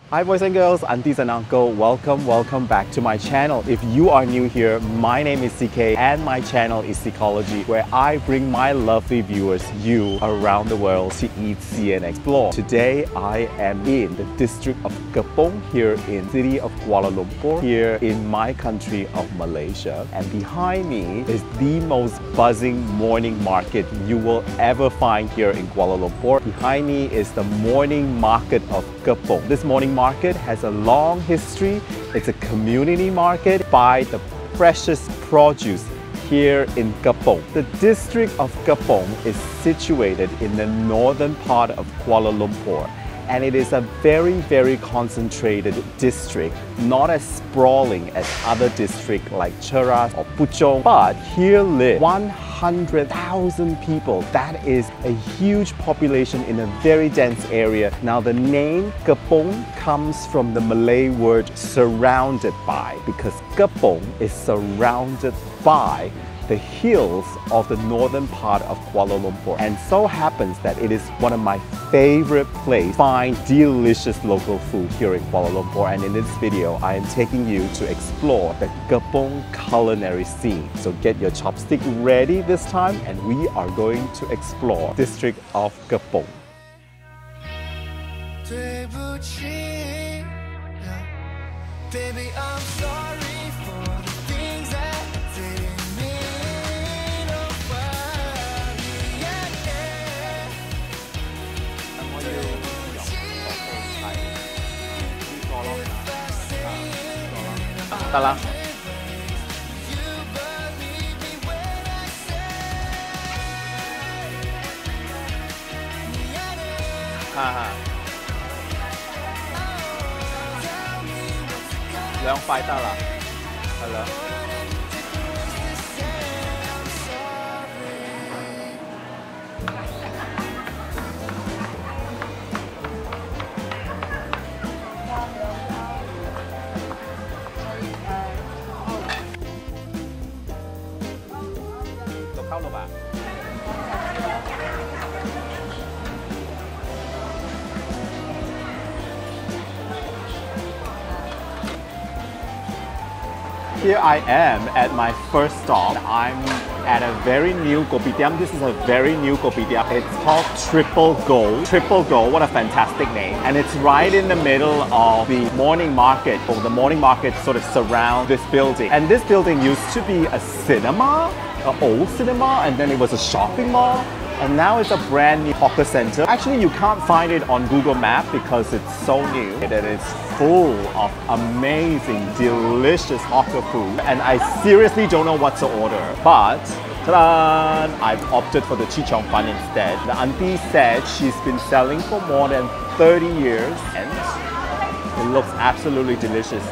Hi boys and girls, aunties and uncle, welcome back to my channel. If you are new here, my name is CK and my channel is Ecology, where I bring my lovely viewers, you, around the world to eat, see and explore. Today I am in the district of Kepong here in city of Kuala Lumpur, here in my country of Malaysia. And behind me is the most buzzing morning market you will ever find here in Kuala Lumpur. Behind me is the morning market of Kepong. This morning market has a long history. It's a community market by the precious produce here in Kepong. The district of Kepong is situated in the northern part of Kuala Lumpur, and it is a very concentrated district, not as sprawling as other districts like Cheras or Puchong, but here live 100,000 people. That is a huge population in a very dense area. Now the name Kepong comes from the Malay word surrounded by, because Kepong is surrounded by the hills of the northern part of Kuala Lumpur, and so happens that it is one of my favorite places to find delicious local food here in Kuala Lumpur. And in this video I am taking you to explore the Kepong culinary scene. So get your chopstick ready this time, and we are going to explore the district of Kepong. Baby, I'm sorry for the things that didn't mean a word. Here I am at my first stop. I'm at a very new kopitiam. This is a very new kopitiam. It's called Triple Gold. Triple Gold, what a fantastic name. And it's right in the middle of the morning market. The morning market sort of surrounds this building. And this building used to be a cinema, an old cinema, and then it was a shopping mall. And now it's a brand new hawker center. Actually, you can't find it on Google Maps because it's so new. And it's full of amazing, delicious hawker food. And I seriously don't know what to order. But, ta-da! I've opted for the Cheong instead. The auntie said she's been selling for more than 30 years. And it looks absolutely delicious.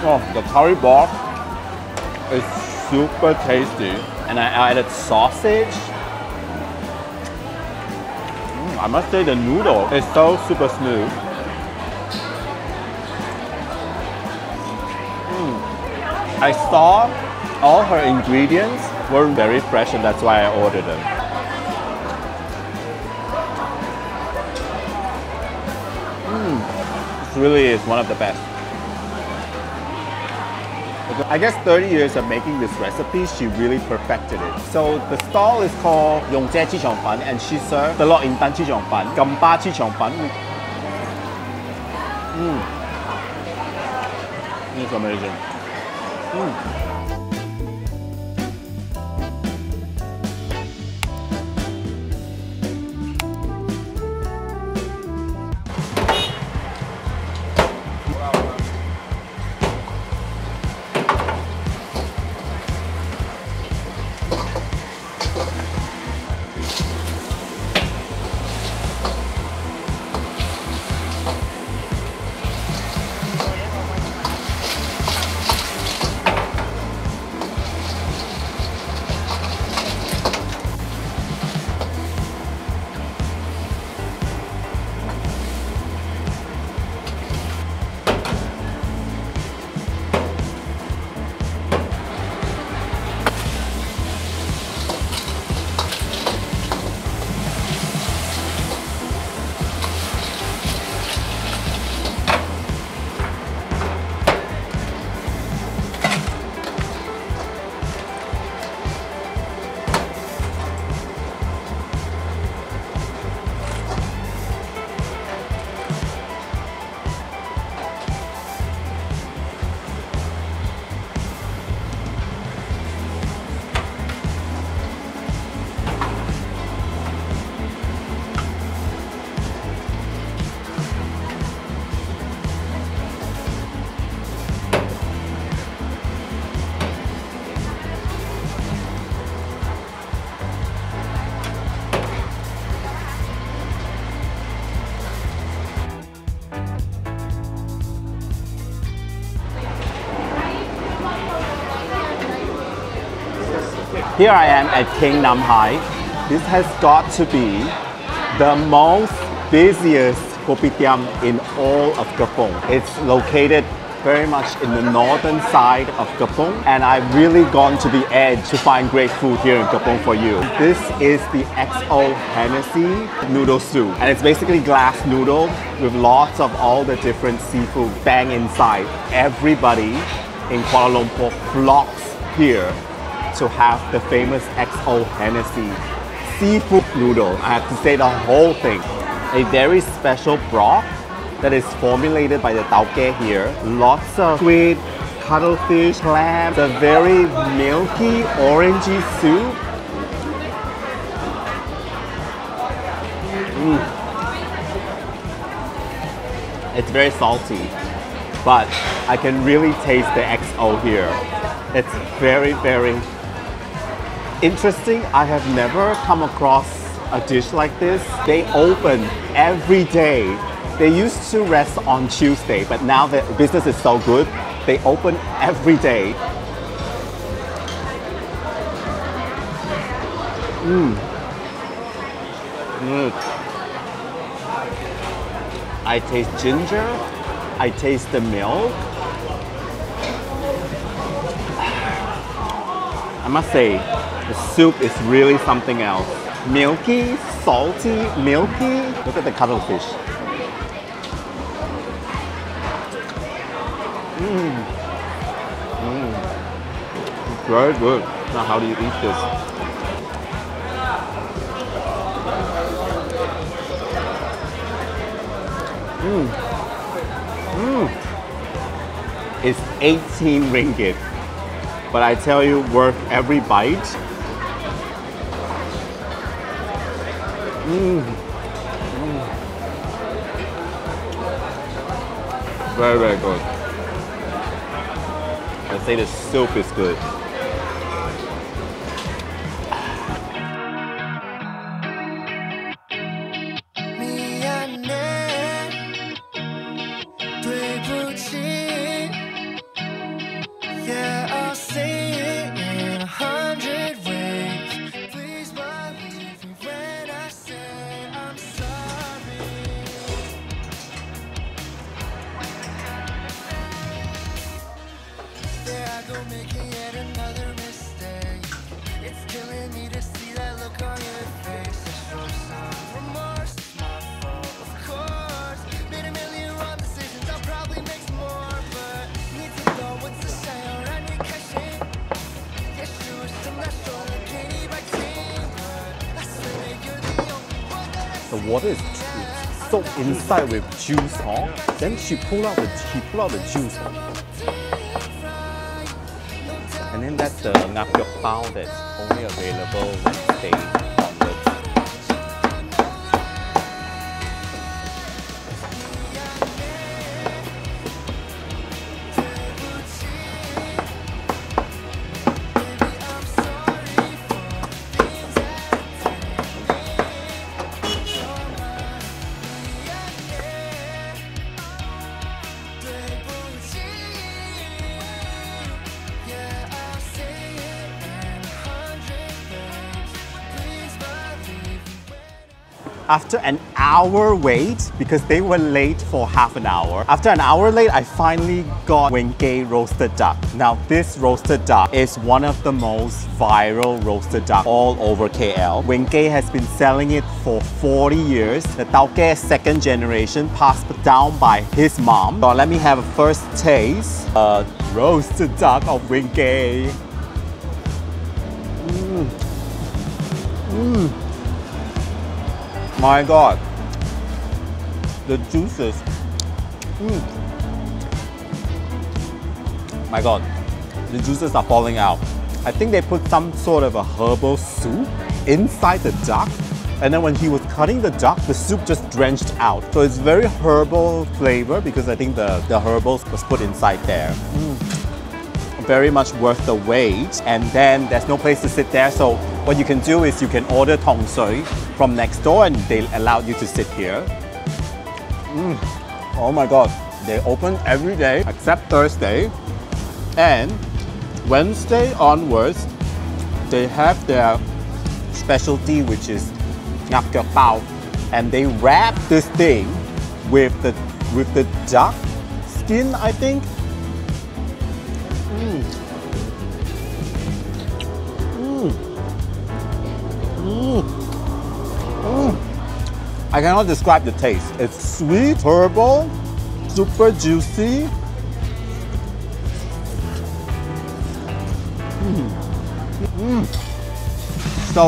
Oh, the curry broth is super tasty, and I added sausage. I must say the noodle is so super smooth. I saw all her ingredients were very fresh, and that's why I ordered them. This really is one of the best. I guess 30 years of making this recipe, she really perfected it. So the stall is called Yong Chiong Fan, and she served the lot in Tan Chiong Fan, Gamba Chiong Fan. It's amazing. Here I am at Keng Nam Hai. This has got to be the most busiest kopitiam in all of Kepong. It's located very much in the northern side of Kepong, and I've really gone to the edge to find great food here in Kepong for you. This is the XO Hennessy noodle soup, and it's basically glass noodle with lots of all the different seafood bang inside. Everybody in Kuala Lumpur flocks here to have the famous XO Hennessy seafood noodle. I have to say the whole thing. A very special broth that is formulated by the tauke here. Lots of squid, cuttlefish, clams, a very milky, orangey soup. It's very salty, but I can really taste the XO here. It's very, very interesting. I have never come across a dish like this. They open every day. They used to rest on Tuesday, but now the business is so good, they open every day. I taste ginger, I taste the milk. I must say, the soup is really something else. Milky, salty, milky. Look at the cuttlefish. Very good. Now how do you eat this? It's 18 ringgit. But I tell you, worth every bite. Very, very good. I'd say the soup is good. Yeah, I'll say it in 100 ways. Please believe me when I say I'm sorry. There I go making yet another mistake. It's killing me to see that look on your face. It shows some remorse. It's my fault, of course. Made a million wrong decisions. I'll probably make some more, but need to know what's the say. The water is soaked inside with juice, huh? Then he pull out the juice. And then that's the ngap yok bao that's only available Wednesday onwards. After an hour wait, because they were late for half an hour. After an hour late, I finally got Weng Kee Roasted Duck. Now this roasted duck is one of the most viral roasted duck all over KL. Weng Kee has been selling it for 40 years. The tauke second generation passed down by his mom. So let me have a first taste. Roasted duck of Weng Kee. My God, the juices. My God, the juices are falling out. I think they put some sort of a herbal soup inside the duck, and then when he was cutting the duck, the soup just drenched out. So it's very herbal flavor because I think the herbals was put inside there. Very much worth the wait, and then there's no place to sit there, so what you can do is you can order tong sui from next door and they allow you to sit here. Oh my God, they open every day except Thursday, and Wednesday onwards They have their specialty, which is ngap keo pao, and they wrap this thing with the duck skin, I think. I cannot describe the taste. It's sweet, herbal, super juicy.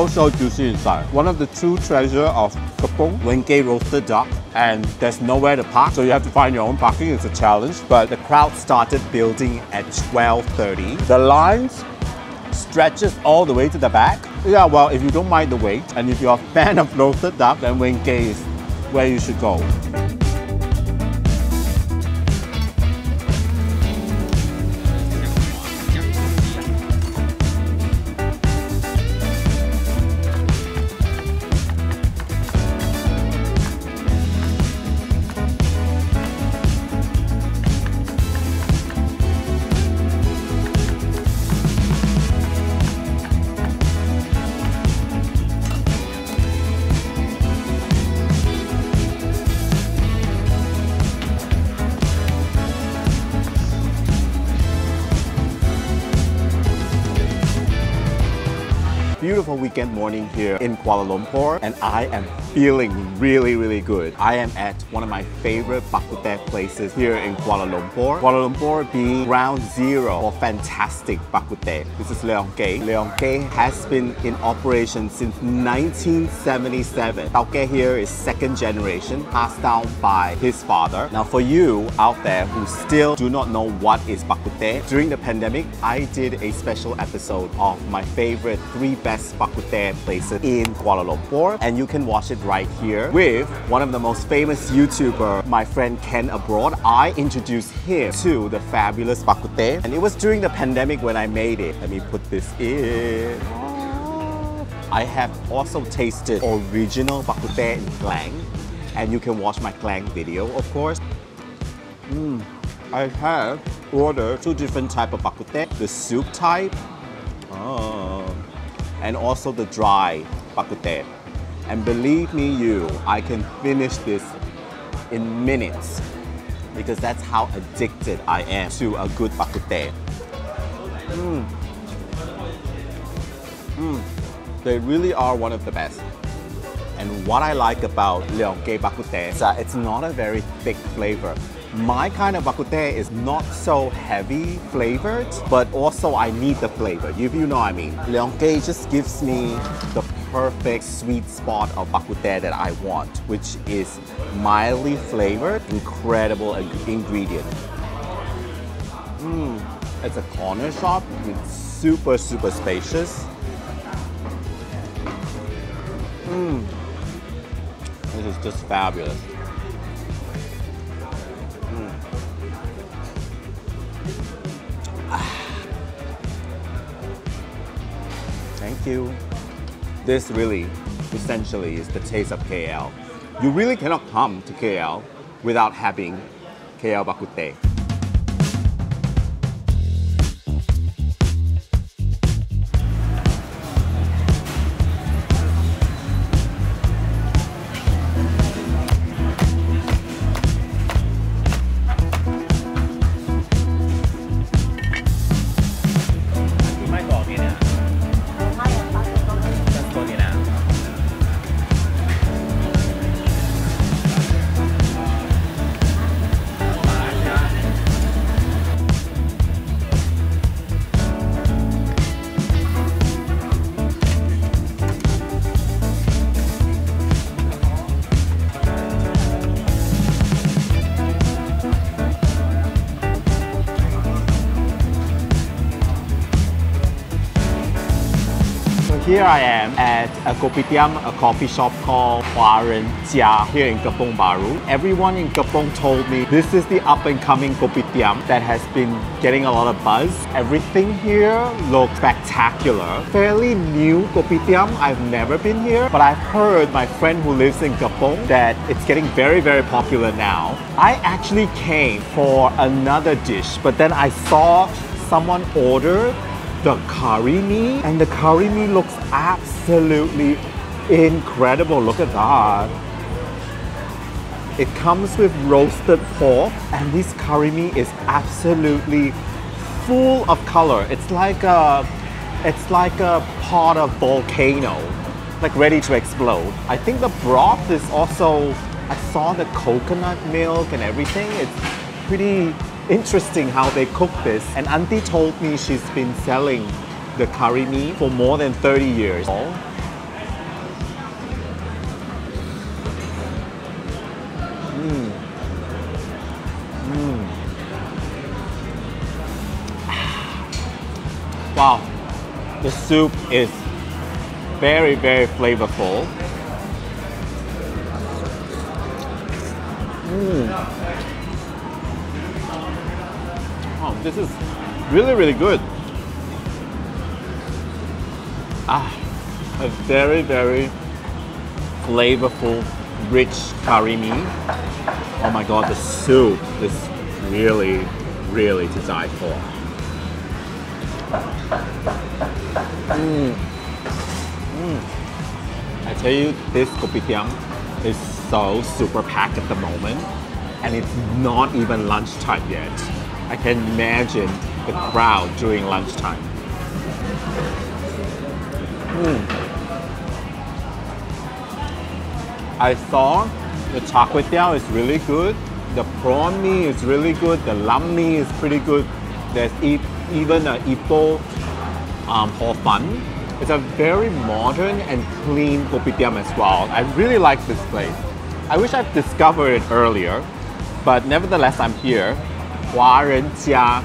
So juicy inside. One of the true treasure of Kepong, Weng Kee Roasted Duck, and there's nowhere to park, so you have to find your own parking. It's a challenge, but the crowd started building at 12:30. The lines stretches all the way to the back. Yeah, well, if you don't mind the wait, and if you're a fan of roasted duck, then Weng Kee is where you should go. Beautiful weekend morning here in Kuala Lumpur, and I am feeling really good. I am at one of my favorite Bak Kut Teh places here in Kuala Lumpur. Kuala Lumpur being ground zero for fantastic Bak Kut Teh. This is Lieong. Lieong has been in operation since 1977. Tau Ke here is second generation, passed down by his father. Now for you out there who still do not know what is Bak Kut Teh, during the pandemic, I did a special episode of my favorite 3 best Bak Kut Teh places in Kuala Lumpur, and you can watch it right here with one of the most famous YouTuber, my friend Ken abroad. I introduced him to the fabulous Bak Kut Teh, and it was during the pandemic when I made it. Let me put this in. I have also tasted original Bak Kut Teh in Klang, and you can watch my Klang video, of course. I have ordered 2 different types of Bak Kut Teh, the soup type, and also the dry Bak Kut Teh. And believe me I can finish this in minutes because that's how addicted I am to a good Bak Kut Teh. They really are one of the best. And what I like about Lieong Bak Kut Teh is that it's not a very thick flavor. My kind of Bak Kut Teh is not so heavy flavored, but also I need the flavor, if you know what I mean. Lieong just gives me the perfect sweet spot of Bak Kut Teh that I want, which is mildly flavored, incredible ingredient. It's a corner shop, it's super spacious. This is just fabulous. Thank you. This really, essentially, is the taste of KL. You really cannot come to KL without having KL Bak Kut Teh. Here I am at a kopitiam, a coffee shop called Hwa Yan Kai here in Kepong Baru. Everyone in Kepong told me this is the up-and-coming kopitiam that has been getting a lot of buzz. Everything here looks spectacular. Fairly new kopitiam, I've never been here, but I've heard my friend who lives in Kepong that it's getting very popular now. I actually came for another dish, but then I saw someone order the curry mee, and the curry mee looks absolutely incredible. Look at that. It comes with roasted pork, and this curry mee is absolutely full of color. It's like a pot of volcano, like ready to explode. I think the broth is also, I saw the coconut milk and everything. It's pretty interesting how they cook this. And Auntie told me she's been selling the curry mee for more than 30 years. Wow, the soup is very, very flavorful. Oh, this is really, really good. A very, very flavorful, rich curry mee. Oh my god, the soup is really, really to die for. I tell you, this kopitiam is so super packed at the moment, and it's not even lunchtime yet. I can imagine the crowd during lunchtime. I saw the char kway teow is really good, the prawn mee is really good, the lam mee is pretty good. There's even an Ipoh hor fun. It's a very modern and clean kopitiam as well. I really like this place. I wish I'd discovered it earlier, but nevertheless I'm here. Hwa Yan Kai.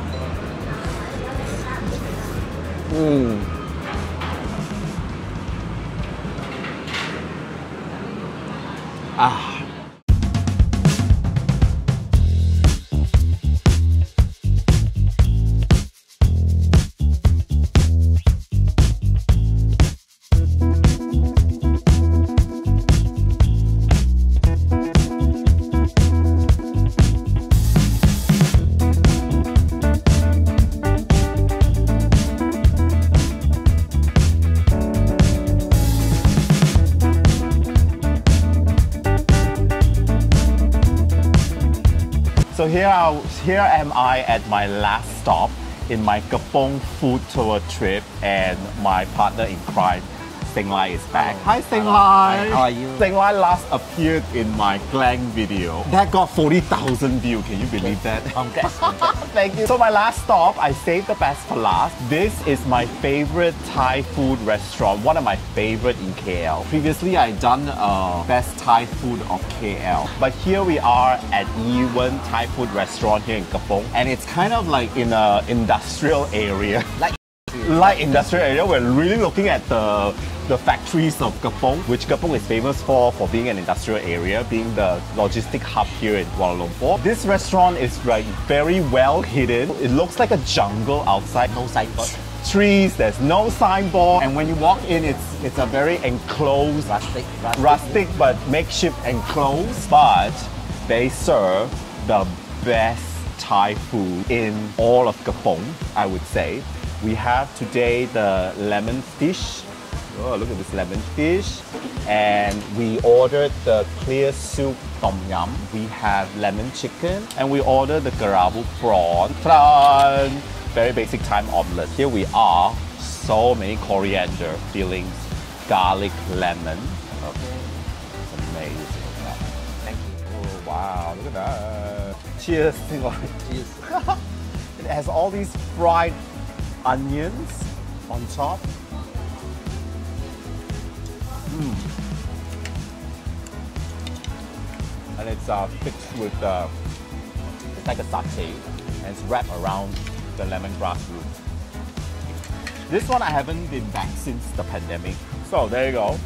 So here am I at my last stop in my Kepong food tour trip, and my partner in crime, Seng Lai, is back. Hi Seng Lai! How are you? Seng Lai last appeared in my Klang video. That got 40,000 views, can you believe that? Thank you. So my last stop, I saved the best for last. This is my favorite Thai food restaurant, one of my favorite in KL. Previously, I'd done best Thai food of KL. But here we are at Yee Wen Thai Food restaurant here in Kepong. And it's kind of like in an industrial area. Like industrial area, we're really looking at the factories of Kepong, which Kepong is famous for being an industrial area, being the logistic hub here in Kuala Lumpur. This restaurant is like very well hidden. It looks like a jungle outside. No signboard. Trees, there's no signboard, and when you walk in, it's a very enclosed, rustic but makeshift enclosed. But they serve the best Thai food in all of Kepong, I would say. We have today the lemon fish. Oh, look at this lemon fish. And we ordered the clear soup tom yum. We have lemon chicken. And we ordered the karabu prawn. Ta-da! Very basic Thai omelette. Here we are. So many coriander fillings, garlic, lemon. Okay. It's amazing. Thank you. Oh, wow, look at that. Cheers. Cheers. It has all these fried onions on top. And it's fixed with it's like a satay, and it's wrapped around the lemongrass root. This one I haven't been back since the pandemic. So there you go.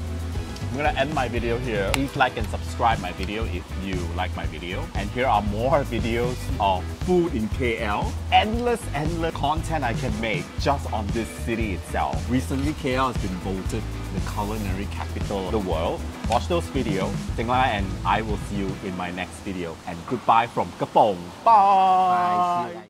I'm gonna end my video here. Please like and subscribe my video if you like my video. And here are more videos of food in KL. Endless content I can make just on this city itself. Recently, KL has been voted the culinary capital of the world. Watch those videos. Seng Lai and I will see you in my next video. And goodbye from Kepong. Bye! Bye.